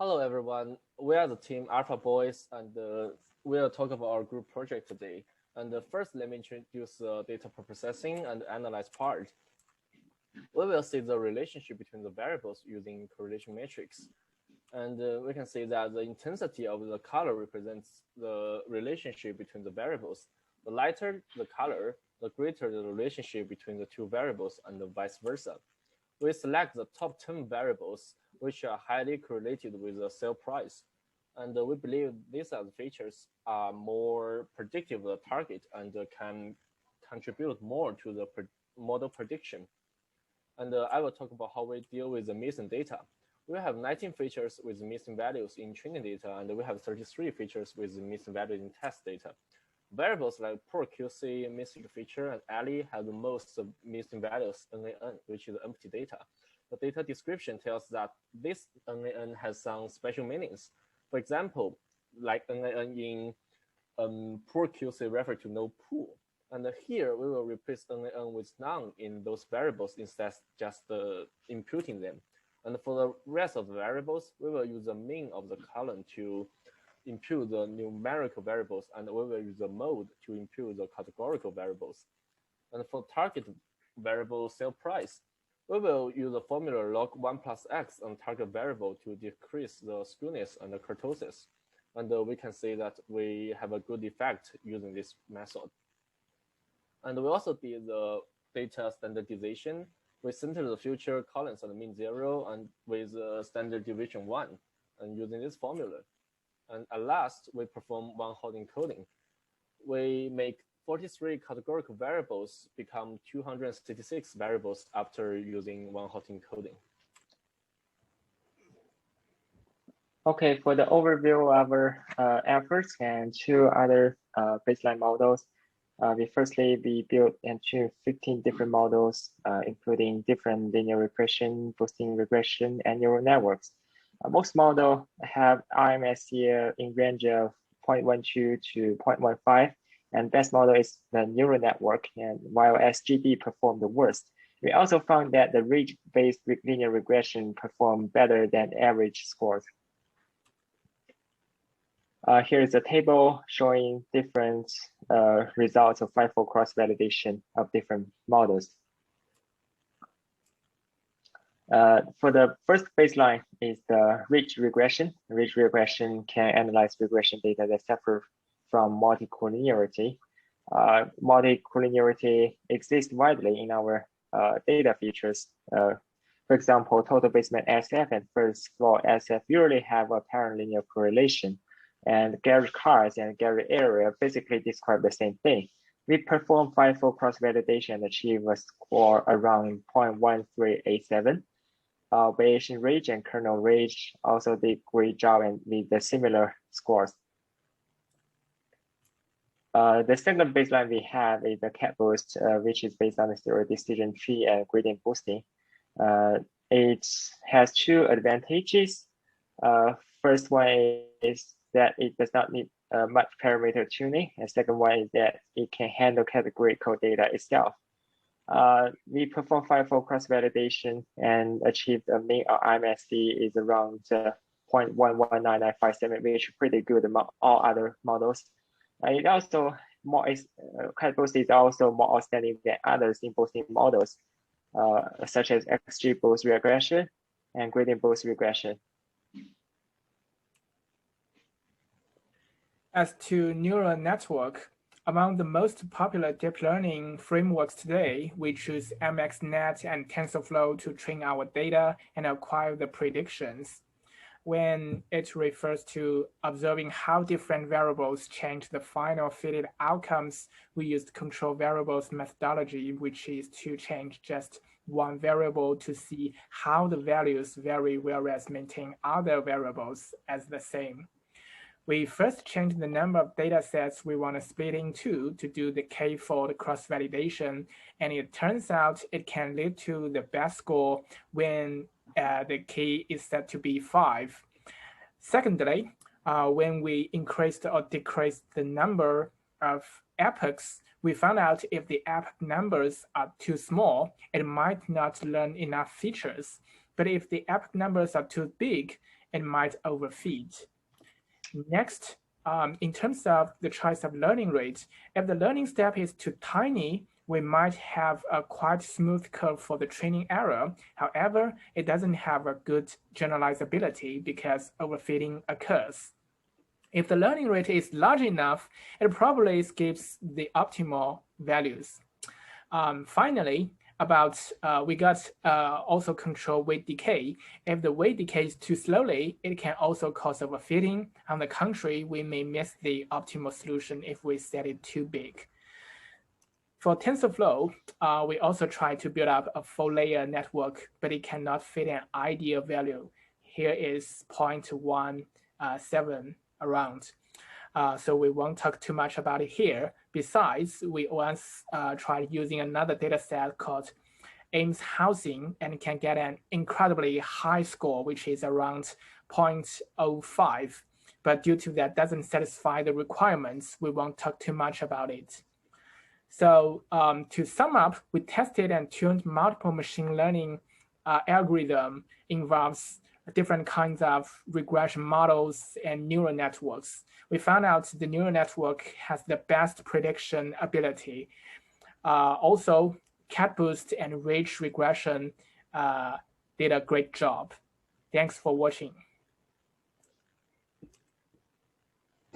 Hello, everyone. We are the team Alpha Boys, and we'll talk about our group project today. And first, let me introduce the data processing and analyze part. We will see the relationship between the variables using correlation matrix. And we can see that the intensity of the color represents the relationship between the variables. The lighter the color, the greater the relationship between the two variables and vice versa. We select the top 10 variables which are highly correlated with the sale price. And we believe these are the features are more predictive of the target and can contribute more to the model prediction. And I will talk about how we deal with the missing data. We have 19 features with missing values in training data, and we have 33 features with missing values in test data. Variables like poor QC, missing feature, and alley have the most missing values, NaN, which is empty data. The data description tells that this NaN has some special meanings. For example, like NaN in poor QC refer to no pool. And here we will replace NaN with none in those variables instead of just imputing them. And for the rest of the variables, we will use the mean of the column to impute the numerical variables, and we will use the mode to impute the categorical variables. And for target variable sale price, we will use the formula log 1 plus x on target variable to decrease the skewness and the kurtosis. And we can see that we have a good effect using this method. And we also did the data standardization. We center the future columns on the mean 0 and with standard deviation 1, and using this formula. And at last, we perform one-hot encoding. We make 43 categorical variables become 266 variables after using one-hot encoding. Okay, for the overview of our efforts and two other baseline models, we built and tuned 15 different models, including different linear regression, boosting regression, and neural networks. Most models have RMSE in range of 0.12 to 0.15, and best model is the neural network, and while SGD performed the worst. We also found that the ridge-based linear regression performed better than average scores. Here is a table showing different results of five-fold cross-validation of different models. For the first baseline is the ridge regression. Ridge regression can analyze regression data that suffer from multicollinearity. Multicollinearity exists widely in our data features. For example, total basement SF and first floor SF usually have a apparent linear correlation. And garage cars and garage area basically describe the same thing. We perform five-fold cross-validation and achieve a score around 0.1387. Bayesian ridge and kernel ridge also did great job and with the similar scores. The second baseline we have is the cat boost, which is based on the stereo decision tree and gradient boosting. It has two advantages. First one is that it does not need much parameter tuning. And second one is that it can handle categorical data itself. We perform five-fold cross-validation and achieved a mean of IMSC is around 0.119957, which is pretty good among all other models. It also cat boost is also more outstanding than other boosting models, such as XG boost regression and gradient boost regression. As to neural network, among the most popular deep learning frameworks today, we choose MXNet and TensorFlow to train our data and acquire the predictions. When it refers to observing how different variables change the final fitted outcomes, we used control variables methodology, which is to change just one variable to see how the values vary, whereas maintain other variables as the same. We first changed the number of data sets we want to split into to do the k-fold cross-validation, and it turns out it can lead to the best score when the k is set to be 5. Secondly, when we increased or decreased the number of epochs, we found out if the epoch numbers are too small, it might not learn enough features. But if the epoch numbers are too big, it might overfeed. Next, in terms of the choice of learning rate, if the learning step is too tiny, we might have a quite smooth curve for the training error. However, it doesn't have a good generalizability because overfitting occurs. If the learning rate is large enough, it probably skips the optimal values. Finally, we got also control weight decay. If the weight decays too slowly, it can also cause overfitting. On the contrary, we may miss the optimal solution if we set it too big. For TensorFlow, we also try to build up a 4-layer network, but it cannot fit an ideal value. Here is 0.17 around. So we won't talk too much about it here. Besides, we once tried using another data set called Ames housing and can get an incredibly high score, which is around 0.05. But due to that doesn't satisfy the requirements, we won't talk too much about it. So to sum up, we tested and tuned multiple machine learning algorithm involves different kinds of regression models and neural networks. We found out the neural network has the best prediction ability. Also, CatBoost and Ridge regression did a great job. Thanks for watching.